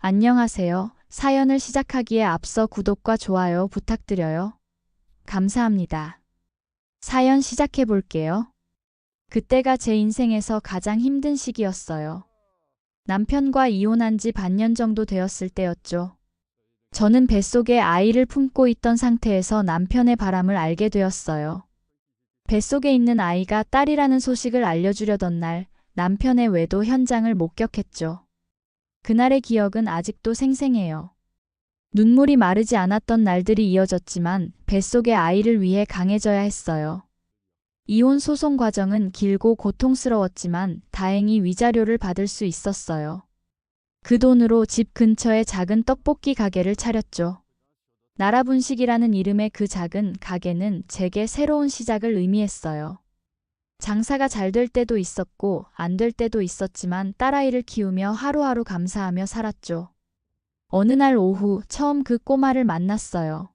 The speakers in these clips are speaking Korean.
안녕하세요. 사연을 시작하기에 앞서 구독과 좋아요 부탁드려요. 감사합니다. 사연 시작해 볼게요. 그때가 제 인생에서 가장 힘든 시기였어요. 남편과 이혼한 지 반년 정도 되었을 때였죠. 저는 뱃속에 아이를 품고 있던 상태에서 남편의 바람을 알게 되었어요. 뱃속에 있는 아이가 딸이라는 소식을 알려주려던 날, 남편의 외도 현장을 목격했죠. 그날의 기억은 아직도 생생해요. 눈물이 마르지 않았던 날들이 이어졌지만 뱃속의 아이를 위해 강해져야 했어요. 이혼 소송 과정은 길고 고통스러웠지만 다행히 위자료를 받을 수 있었어요. 그 돈으로 집 근처에 작은 떡볶이 가게를 차렸죠. 나라분식이라는 이름의 그 작은 가게는 제게 새로운 시작을 의미했어요. 장사가 잘 될 때도 있었고 안 될 때도 있었지만 딸아이를 키우며 하루하루 감사하며 살았죠. 어느 날 오후 처음 그 꼬마를 만났어요.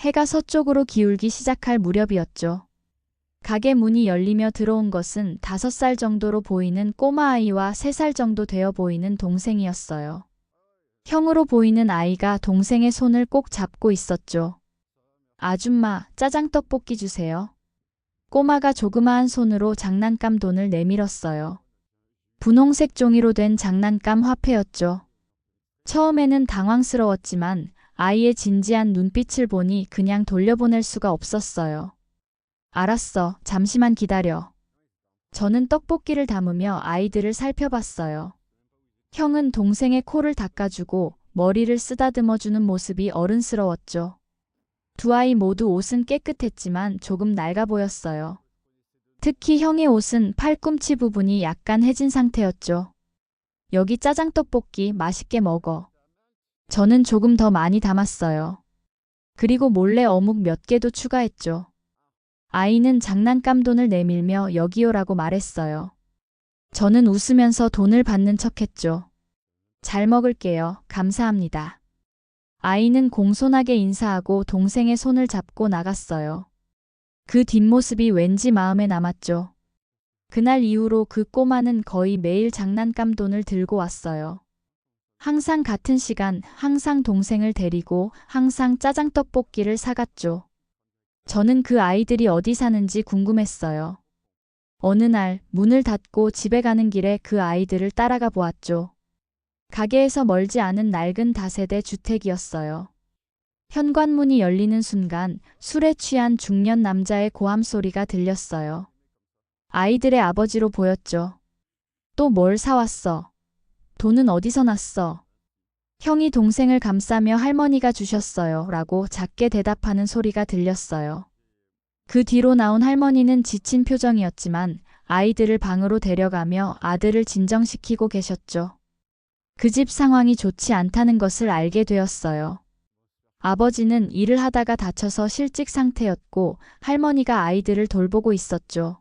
해가 서쪽으로 기울기 시작할 무렵이었죠. 가게 문이 열리며 들어온 것은 5살 정도로 보이는 꼬마아이와 3살 정도 되어 보이는 동생이었어요. 형으로 보이는 아이가 동생의 손을 꼭 잡고 있었죠. 아줌마, 짜장떡볶이 주세요. 꼬마가 조그마한 손으로 장난감 돈을 내밀었어요. 분홍색 종이로 된 장난감 화폐였죠. 처음에는 당황스러웠지만 아이의 진지한 눈빛을 보니 그냥 돌려보낼 수가 없었어요. 알았어, 잠시만 기다려. 저는 떡볶이를 담으며 아이들을 살펴봤어요. 형은 동생의 코를 닦아주고 머리를 쓰다듬어주는 모습이 어른스러웠죠. 두 아이 모두 옷은 깨끗했지만 조금 낡아 보였어요. 특히 형의 옷은 팔꿈치 부분이 약간 해진 상태였죠. 여기 짜장떡볶이 맛있게 먹어. 저는 조금 더 많이 담았어요. 그리고 몰래 어묵 몇 개도 추가했죠. 아이는 장난감 돈을 내밀며 여기요라고 말했어요. 저는 웃으면서 돈을 받는 척했죠. 잘 먹을게요. 감사합니다. 아이는 공손하게 인사하고 동생의 손을 잡고 나갔어요. 그 뒷모습이 왠지 마음에 남았죠. 그날 이후로 그 꼬마는 거의 매일 장난감 돈을 들고 왔어요. 항상 같은 시간, 항상 동생을 데리고 항상 짜장떡볶이를 사갔죠. 저는 그 아이들이 어디 사는지 궁금했어요. 어느 날 문을 닫고 집에 가는 길에 그 아이들을 따라가 보았죠. 가게에서 멀지 않은 낡은 다세대 주택이었어요. 현관문이 열리는 순간 술에 취한 중년 남자의 고함 소리가 들렸어요. 아이들의 아버지로 보였죠. 또 뭘 사왔어? 돈은 어디서 났어? 형이 동생을 감싸며 할머니가 주셨어요. 라고 작게 대답하는 소리가 들렸어요. 그 뒤로 나온 할머니는 지친 표정이었지만 아이들을 방으로 데려가며 아들을 진정시키고 계셨죠. 그 집 상황이 좋지 않다는 것을 알게 되었어요. 아버지는 일을 하다가 다쳐서 실직 상태였고 할머니가 아이들을 돌보고 있었죠.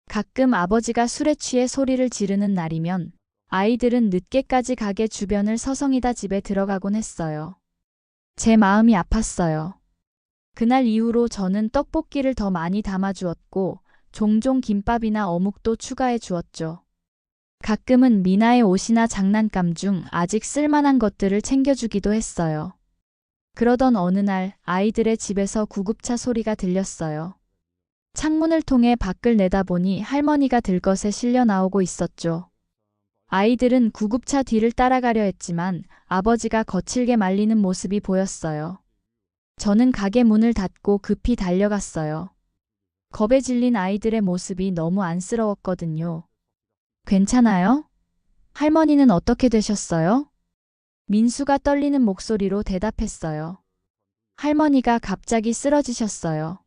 가끔 아버지가 술에 취해 소리를 지르는 날이면 아이들은 늦게까지 가게 주변을 서성이다 집에 들어가곤 했어요. 제 마음이 아팠어요. 그날 이후로 저는 떡볶이를 더 많이 담아주었고 종종 김밥이나 어묵도 추가해 주었죠. 가끔은 미나의 옷이나 장난감 중 아직 쓸만한 것들을 챙겨주기도 했어요. 그러던 어느 날 아이들의 집에서 구급차 소리가 들렸어요. 창문을 통해 밖을 내다보니 할머니가 들것에 실려 나오고 있었죠. 아이들은 구급차 뒤를 따라가려 했지만 아버지가 거칠게 말리는 모습이 보였어요. 저는 가게 문을 닫고 급히 달려갔어요. 겁에 질린 아이들의 모습이 너무 안쓰러웠거든요. 괜찮아요? 할머니는 어떻게 되셨어요? 민수가 떨리는 목소리로 대답했어요. 할머니가 갑자기 쓰러지셨어요.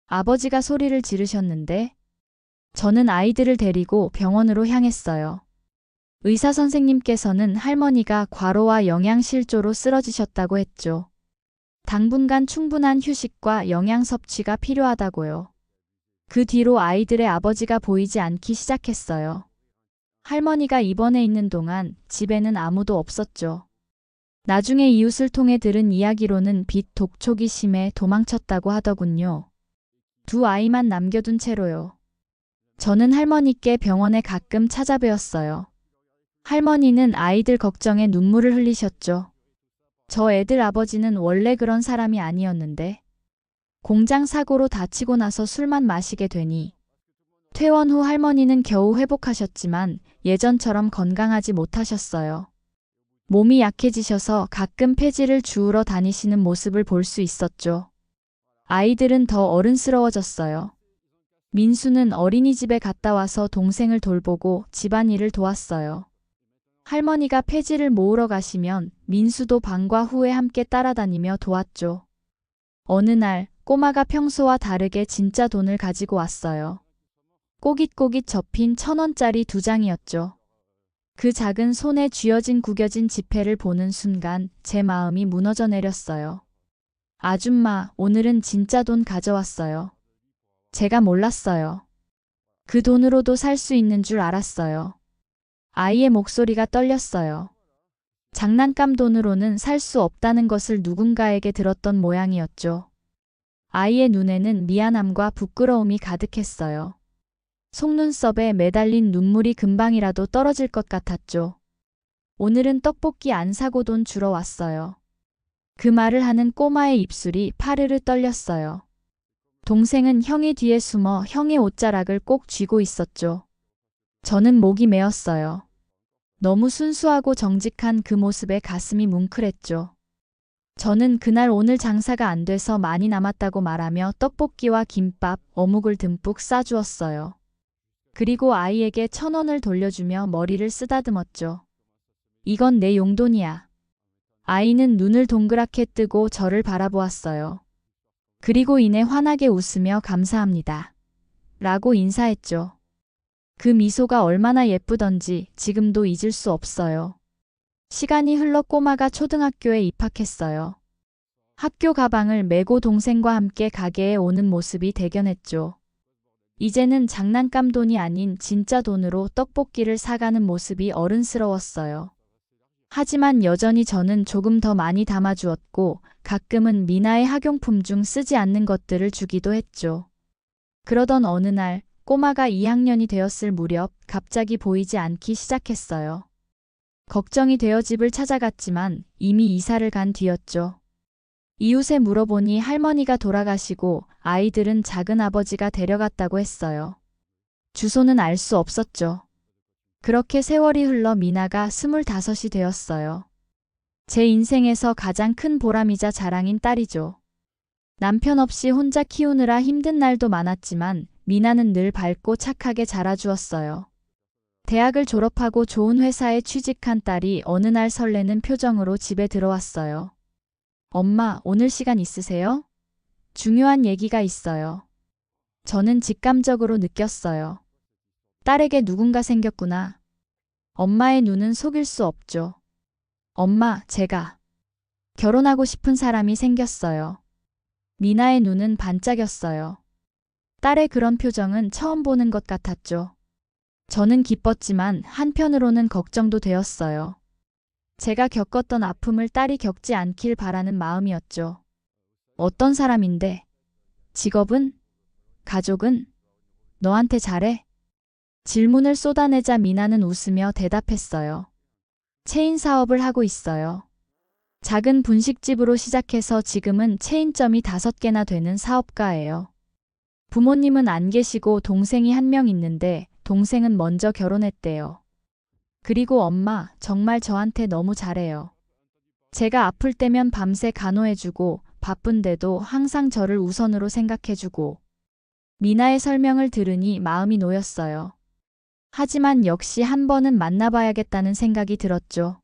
아버지가 소리를 지르셨는데 저는 아이들을 데리고 병원으로 향했어요. 의사 선생님께서는 할머니가 과로와 영양실조로 쓰러지셨다고 했죠. 당분간 충분한 휴식과 영양 섭취가 필요하다고요. 그 뒤로 아이들의 아버지가 보이지 않기 시작했어요. 할머니가 입원해 있는 동안 집에는 아무도 없었죠. 나중에 이웃을 통해 들은 이야기로는 빚 독촉이 심해 도망쳤다고 하더군요. 두 아이만 남겨둔 채로요. 저는 할머니께 병원에 가끔 찾아뵈었어요. 할머니는 아이들 걱정에 눈물을 흘리셨죠. 저 애들 아버지는 원래 그런 사람이 아니었는데 공장 사고로 다치고 나서 술만 마시게 되니 퇴원 후 할머니는 겨우 회복하셨지만 예전처럼 건강하지 못하셨어요. 몸이 약해지셔서 가끔 폐지를 주우러 다니시는 모습을 볼 수 있었죠. 아이들은 더 어른스러워졌어요. 민수는 어린이집에 갔다 와서 동생을 돌보고 집안일을 도왔어요. 할머니가 폐지를 모으러 가시면 민수도 방과 후에 함께 따라다니며 도왔죠. 어느 날 꼬마가 평소와 다르게 진짜 돈을 가지고 왔어요. 꼬깃꼬깃 접힌 1,000원짜리 2장이었죠. 그 작은 손에 쥐어진 구겨진 지폐를 보는 순간 제 마음이 무너져 내렸어요. 아줌마, 오늘은 진짜 돈 가져왔어요. 제가 몰랐어요. 그 돈으로도 살 수 있는 줄 알았어요. 아이의 목소리가 떨렸어요. 장난감 돈으로는 살 수 없다는 것을 누군가에게 들었던 모양이었죠. 아이의 눈에는 미안함과 부끄러움이 가득했어요. 속눈썹에 매달린 눈물이 금방이라도 떨어질 것 같았죠. 오늘은 떡볶이 안 사고 돈 주러 왔어요. 그 말을 하는 꼬마의 입술이 파르르 떨렸어요. 동생은 형이 뒤에 숨어 형의 옷자락을 꼭 쥐고 있었죠. 저는 목이 메었어요. 너무 순수하고 정직한 그 모습에 가슴이 뭉클했죠. 저는 그날 오늘 장사가 안 돼서 많이 남았다고 말하며 떡볶이와 김밥, 어묵을 듬뿍 싸주었어요. 그리고 아이에게 1,000원을 돌려주며 머리를 쓰다듬었죠. 이건 내 용돈이야. 아이는 눈을 동그랗게 뜨고 저를 바라보았어요. 그리고 이내 환하게 웃으며 감사합니다. 라고 인사했죠. 그 미소가 얼마나 예쁘던지 지금도 잊을 수 없어요. 시간이 흘러 꼬마가 초등학교에 입학했어요. 학교 가방을 메고 동생과 함께 가게에 오는 모습이 대견했죠. 이제는 장난감 돈이 아닌 진짜 돈으로 떡볶이를 사가는 모습이 어른스러웠어요. 하지만 여전히 저는 조금 더 많이 담아주었고 가끔은 미나의 학용품 중 쓰지 않는 것들을 주기도 했죠. 그러던 어느 날 꼬마가 2학년이 되었을 무렵 갑자기 보이지 않기 시작했어요. 걱정이 되어 집을 찾아갔지만 이미 이사를 간 뒤였죠. 이웃에 물어보니 할머니가 돌아가시고 아이들은 작은 아버지가 데려갔다고 했어요. 주소는 알 수 없었죠. 그렇게 세월이 흘러 미나가 25이 되었어요. 제 인생에서 가장 큰 보람이자 자랑인 딸이죠. 남편 없이 혼자 키우느라 힘든 날도 많았지만 미나는 늘 밝고 착하게 자라주었어요. 대학을 졸업하고 좋은 회사에 취직한 딸이 어느 날 설레는 표정으로 집에 들어왔어요. 엄마, 오늘 시간 있으세요? 중요한 얘기가 있어요. 저는 직감적으로 느꼈어요. 딸에게 누군가 생겼구나. 엄마의 눈은 속일 수 없죠. 엄마, 제가 결혼하고 싶은 사람이 생겼어요. 미나의 눈은 반짝였어요. 딸의 그런 표정은 처음 보는 것 같았죠. 저는 기뻤지만 한편으로는 걱정도 되었어요. 제가 겪었던 아픔을 딸이 겪지 않길 바라는 마음이었죠. 어떤 사람인데? 직업은? 가족은? 너한테 잘해? 질문을 쏟아내자 미나는 웃으며 대답했어요. 체인 사업을 하고 있어요. 작은 분식집으로 시작해서 지금은 체인점이 5개나 되는 사업가예요. 부모님은 안 계시고 동생이 1명 있는데 동생은 먼저 결혼했대요. 그리고 엄마, 정말 저한테 너무 잘해요. 제가 아플 때면 밤새 간호해주고 바쁜데도 항상 저를 우선으로 생각해주고. 미나의 설명을 들으니 마음이 놓였어요. 하지만 역시 한 번은 만나봐야겠다는 생각이 들었죠.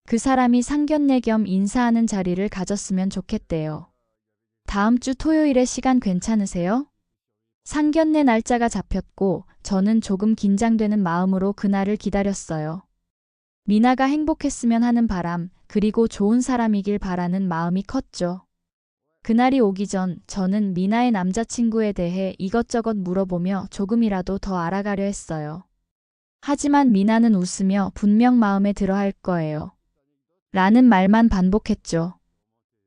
그 사람이 상견례 겸 인사하는 자리를 가졌으면 좋겠대요. 다음 주 토요일에 시간 괜찮으세요? 상견례 날짜가 잡혔고 저는 조금 긴장되는 마음으로 그날을 기다렸어요. 미나가 행복했으면 하는 바람, 그리고 좋은 사람이길 바라는 마음이 컸죠. 그날이 오기 전 저는 미나의 남자친구에 대해 이것저것 물어보며 조금이라도 더 알아가려 했어요. 하지만 미나는 웃으며 분명 마음에 들어 할 거예요. 라는 말만 반복했죠.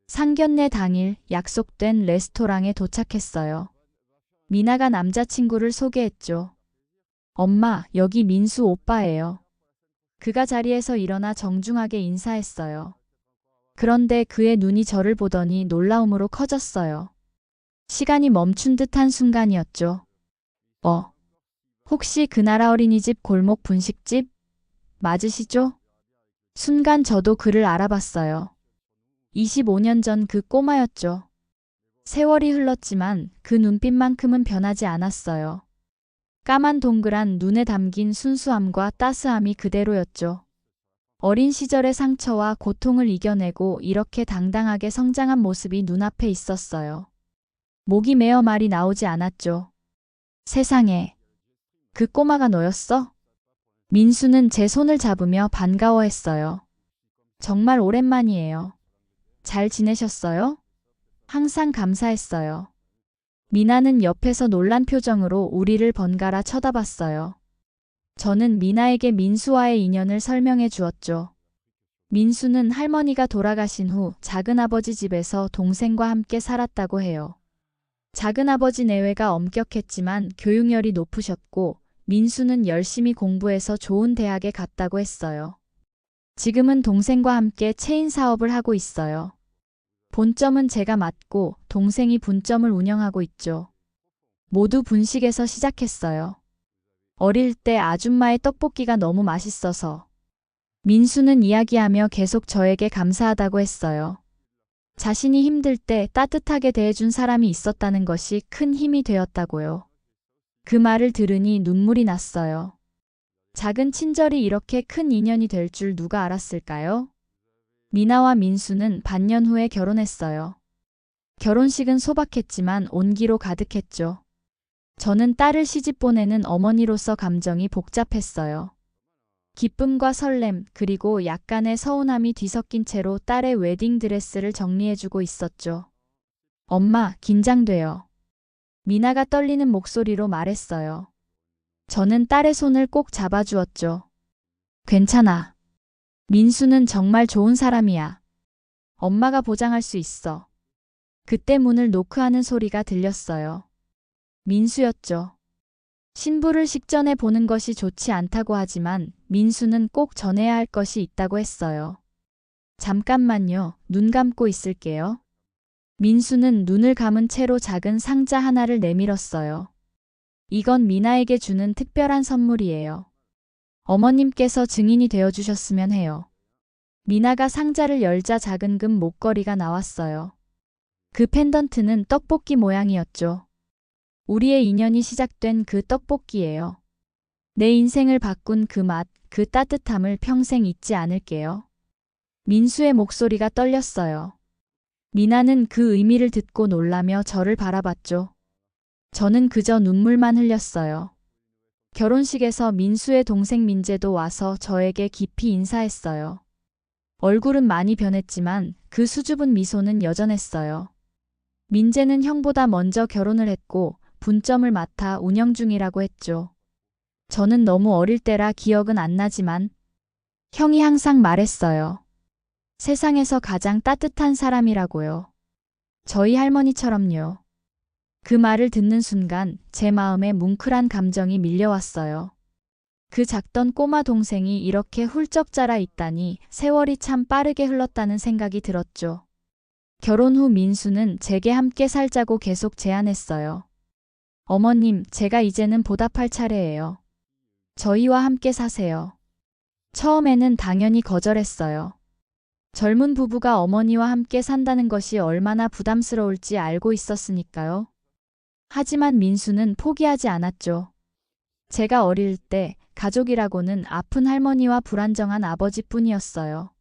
상견례 당일 약속된 레스토랑에 도착했어요. 미나가 남자친구를 소개했죠. 엄마, 여기 민수 오빠예요. 그가 자리에서 일어나 정중하게 인사했어요. 그런데 그의 눈이 저를 보더니 놀라움으로 커졌어요. 시간이 멈춘 듯한 순간이었죠. 혹시 그 나라 어린이집 골목 분식집 맞으시죠? 순간 저도 그를 알아봤어요. 25년 전 그 꼬마였죠. 세월이 흘렀지만 그 눈빛만큼은 변하지 않았어요. 까만 동그란 눈에 담긴 순수함과 따스함이 그대로였죠. 어린 시절의 상처와 고통을 이겨내고 이렇게 당당하게 성장한 모습이 눈앞에 있었어요. 목이 메어 말이 나오지 않았죠. 세상에, 그 꼬마가 너였어? 민수는 제 손을 잡으며 반가워했어요. 정말 오랜만이에요. 잘 지내셨어요? 항상 감사했어요. 미나는 옆에서 놀란 표정으로 우리를 번갈아 쳐다봤어요. 저는 미나에게 민수와의 인연을 설명해 주었죠. 민수는 할머니가 돌아가신 후 작은아버지 집에서 동생과 함께 살았다고 해요. 작은아버지 내외가 엄격했지만 교육열이 높으셨고 민수는 열심히 공부해서 좋은 대학에 갔다고 했어요. 지금은 동생과 함께 체인 사업을 하고 있어요. 본점은 제가 맡고 동생이 분점을 운영하고 있죠. 모두 분식에서 시작했어요. 어릴 때 아줌마의 떡볶이가 너무 맛있어서. 민수는 이야기하며 계속 저에게 감사하다고 했어요. 자신이 힘들 때 따뜻하게 대해준 사람이 있었다는 것이 큰 힘이 되었다고요. 그 말을 들으니 눈물이 났어요. 작은 친절이 이렇게 큰 인연이 될 줄 누가 알았을까요? 미나와 민수는 반년 후에 결혼했어요. 결혼식은 소박했지만 온기로 가득했죠. 저는 딸을 시집 보내는 어머니로서 감정이 복잡했어요. 기쁨과 설렘 그리고 약간의 서운함이 뒤섞인 채로 딸의 웨딩드레스를 정리해주고 있었죠. 엄마, 긴장돼요. 미나가 떨리는 목소리로 말했어요. 저는 딸의 손을 꼭 잡아주었죠. 괜찮아. 민수는 정말 좋은 사람이야. 엄마가 보장할 수 있어. 그때 문을 노크하는 소리가 들렸어요. 민수였죠. 신부를 식전에 보는 것이 좋지 않다고 하지만 민수는 꼭 전해야 할 것이 있다고 했어요. 잠깐만요. 눈 감고 있을게요. 민수는 눈을 감은 채로 작은 상자 하나를 내밀었어요. 이건 미나에게 주는 특별한 선물이에요. 어머님께서 증인이 되어주셨으면 해요. 미나가 상자를 열자 작은 금 목걸이가 나왔어요. 그 펜던트는 떡볶이 모양이었죠. 우리의 인연이 시작된 그 떡볶이예요. 내 인생을 바꾼 그 맛, 그 따뜻함을 평생 잊지 않을게요. 민수의 목소리가 떨렸어요. 미나는 그 의미를 듣고 놀라며 저를 바라봤죠. 저는 그저 눈물만 흘렸어요. 결혼식에서 민수의 동생 민재도 와서 저에게 깊이 인사했어요. 얼굴은 많이 변했지만 그 수줍은 미소는 여전했어요. 민재는 형보다 먼저 결혼을 했고 분점을 맡아 운영 중이라고 했죠. 저는 너무 어릴 때라 기억은 안 나지만 형이 항상 말했어요. 세상에서 가장 따뜻한 사람이라고요. 저희 할머니처럼요. 그 말을 듣는 순간 제 마음에 뭉클한 감정이 밀려왔어요. 그 작던 꼬마 동생이 이렇게 훌쩍 자라 있다니 세월이 참 빠르게 흘렀다는 생각이 들었죠. 결혼 후 민수는 제게 함께 살자고 계속 제안했어요. 어머님, 제가 이제는 보답할 차례예요. 저희와 함께 사세요. 처음에는 당연히 거절했어요. 젊은 부부가 어머니와 함께 산다는 것이 얼마나 부담스러울지 알고 있었으니까요. 하지만 민수는 포기하지 않았죠. 제가 어릴 때 가족이라고는 아픈 할머니와 불안정한 아버지뿐이었어요.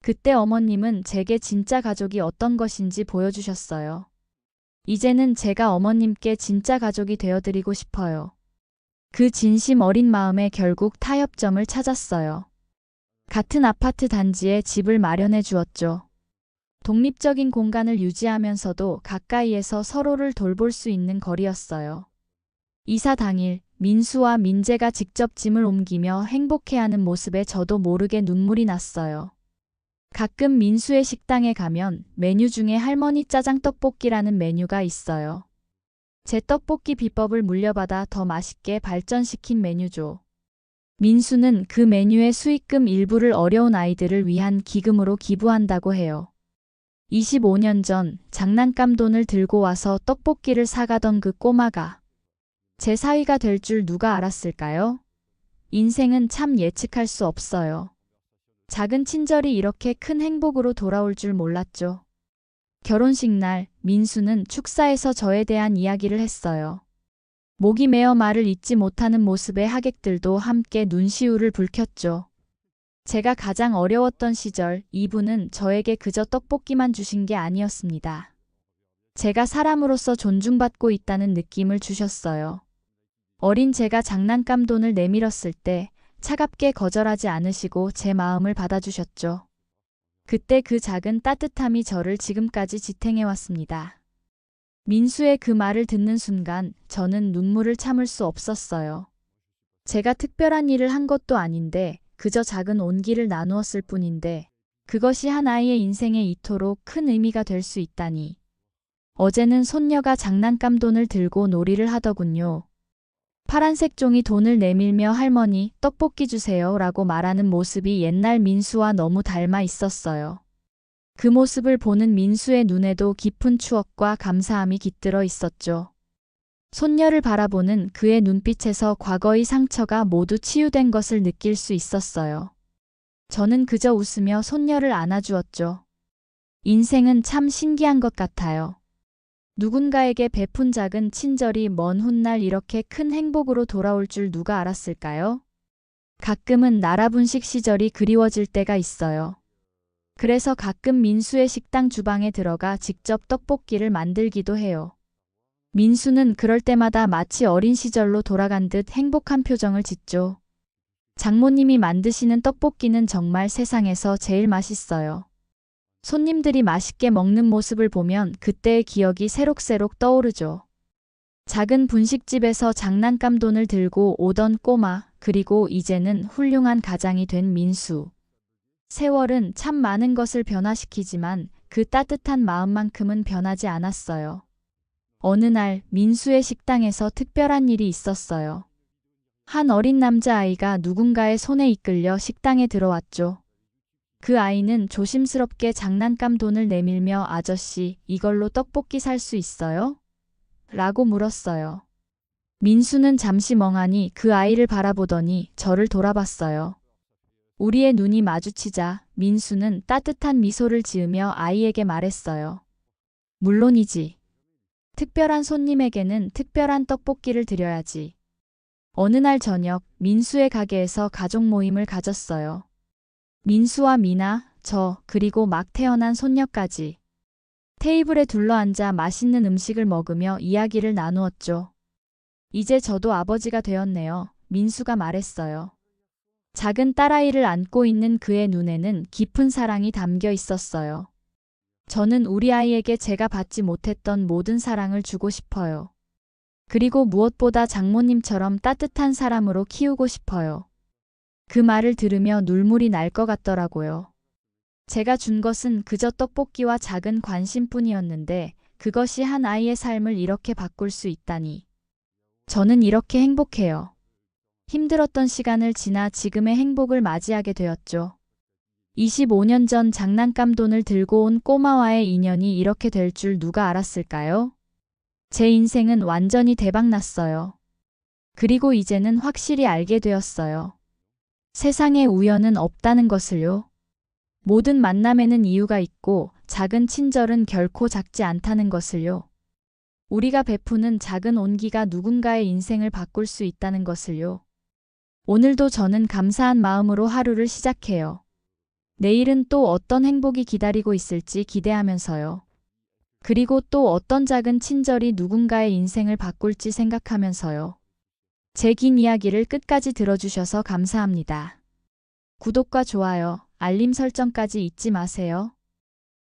그때 어머님은 제게 진짜 가족이 어떤 것인지 보여주셨어요. 이제는 제가 어머님께 진짜 가족이 되어드리고 싶어요. 그 진심 어린 마음에 결국 타협점을 찾았어요. 같은 아파트 단지에 집을 마련해 주었죠. 독립적인 공간을 유지하면서도 가까이에서 서로를 돌볼 수 있는 거리였어요. 이사 당일 민수와 민재가 직접 짐을 옮기며 행복해하는 모습에 저도 모르게 눈물이 났어요. 가끔 민수의 식당에 가면 메뉴 중에 할머니 짜장 떡볶이라는 메뉴가 있어요. 제 떡볶이 비법을 물려받아 더 맛있게 발전시킨 메뉴죠. 민수는 그 메뉴의 수익금 일부를 어려운 아이들을 위한 기금으로 기부한다고 해요. 25년 전 장난감 돈을 들고 와서 떡볶이를 사가던 그 꼬마가 제 사위가 될 줄 누가 알았을까요? 인생은 참 예측할 수 없어요. 작은 친절이 이렇게 큰 행복으로 돌아올 줄 몰랐죠. 결혼식 날 민수는 축사에서 저에 대한 이야기를 했어요. 목이 메어 말을 잇지 못하는 모습에 하객들도 함께 눈시울을 붉혔죠. 제가 가장 어려웠던 시절 이분은 저에게 그저 떡볶이만 주신 게 아니었습니다. 제가 사람으로서 존중받고 있다는 느낌을 주셨어요. 어린 제가 장난감 돈을 내밀었을 때 차갑게 거절하지 않으시고 제 마음을 받아주셨죠. 그때 그 작은 따뜻함이 저를 지금까지 지탱해왔습니다. 민수의 그 말을 듣는 순간 저는 눈물을 참을 수 없었어요. 제가 특별한 일을 한 것도 아닌데 그저 작은 온기를 나누었을 뿐인데 그것이 한 아이의 인생에 이토록 큰 의미가 될 수 있다니. 어제는 손녀가 장난감 돈을 들고 놀이를 하더군요. 파란색 종이 돈을 내밀며 할머니 떡볶이 주세요 라고 말하는 모습이 옛날 민수와 너무 닮아 있었어요. 그 모습을 보는 민수의 눈에도 깊은 추억과 감사함이 깃들어 있었죠. 손녀를 바라보는 그의 눈빛에서 과거의 상처가 모두 치유된 것을 느낄 수 있었어요. 저는 그저 웃으며 손녀를 안아주었죠. 인생은 참 신기한 것 같아요. 누군가에게 베푼 작은 친절이 먼 훗날 이렇게 큰 행복으로 돌아올 줄 누가 알았을까요? 가끔은 나라분식 시절이 그리워질 때가 있어요. 그래서 가끔 민수의 식당 주방에 들어가 직접 떡볶이를 만들기도 해요. 민수는 그럴 때마다 마치 어린 시절로 돌아간 듯 행복한 표정을 짓죠. 장모님이 만드시는 떡볶이는 정말 세상에서 제일 맛있어요. 손님들이 맛있게 먹는 모습을 보면 그때의 기억이 새록새록 떠오르죠. 작은 분식집에서 장난감 돈을 들고 오던 꼬마, 그리고 이제는 훌륭한 가장이 된 민수. 세월은 참 많은 것을 변화시키지만 그 따뜻한 마음만큼은 변하지 않았어요. 어느 날 민수의 식당에서 특별한 일이 있었어요. 한 어린 남자아이가 누군가의 손에 이끌려 식당에 들어왔죠. 그 아이는 조심스럽게 장난감 돈을 내밀며 아저씨, 이걸로 떡볶이 살 수 있어요? 라고 물었어요. 민수는 잠시 멍하니 그 아이를 바라보더니 저를 돌아봤어요. 우리의 눈이 마주치자 민수는 따뜻한 미소를 지으며 아이에게 말했어요. 물론이지. 특별한 손님에게는 특별한 떡볶이를 드려야지. 어느 날 저녁 민수의 가게에서 가족 모임을 가졌어요. 민수와 미나, 저, 그리고 막 태어난 손녀까지. 테이블에 둘러앉아 맛있는 음식을 먹으며 이야기를 나누었죠. 이제 저도 아버지가 되었네요. 민수가 말했어요. 작은 딸아이를 안고 있는 그의 눈에는 깊은 사랑이 담겨 있었어요. 저는 우리 아이에게 제가 받지 못했던 모든 사랑을 주고 싶어요. 그리고 무엇보다 장모님처럼 따뜻한 사람으로 키우고 싶어요. 그 말을 들으며 눈물이 날 것 같더라고요. 제가 준 것은 그저 떡볶이와 작은 관심뿐이었는데 그것이 한 아이의 삶을 이렇게 바꿀 수 있다니. 저는 이렇게 행복해요. 힘들었던 시간을 지나 지금의 행복을 맞이하게 되었죠. 25년 전 장난감 돈을 들고 온 꼬마와의 인연이 이렇게 될 줄 누가 알았을까요? 제 인생은 완전히 대박났어요. 그리고 이제는 확실히 알게 되었어요. 세상에 우연은 없다는 것을요. 모든 만남에는 이유가 있고 작은 친절은 결코 작지 않다는 것을요. 우리가 베푸는 작은 온기가 누군가의 인생을 바꿀 수 있다는 것을요. 오늘도 저는 감사한 마음으로 하루를 시작해요. 내일은 또 어떤 행복이 기다리고 있을지 기대하면서요. 그리고 또 어떤 작은 친절이 누군가의 인생을 바꿀지 생각하면서요. 제 긴 이야기를 끝까지 들어주셔서 감사합니다. 구독과 좋아요, 알림 설정까지 잊지 마세요.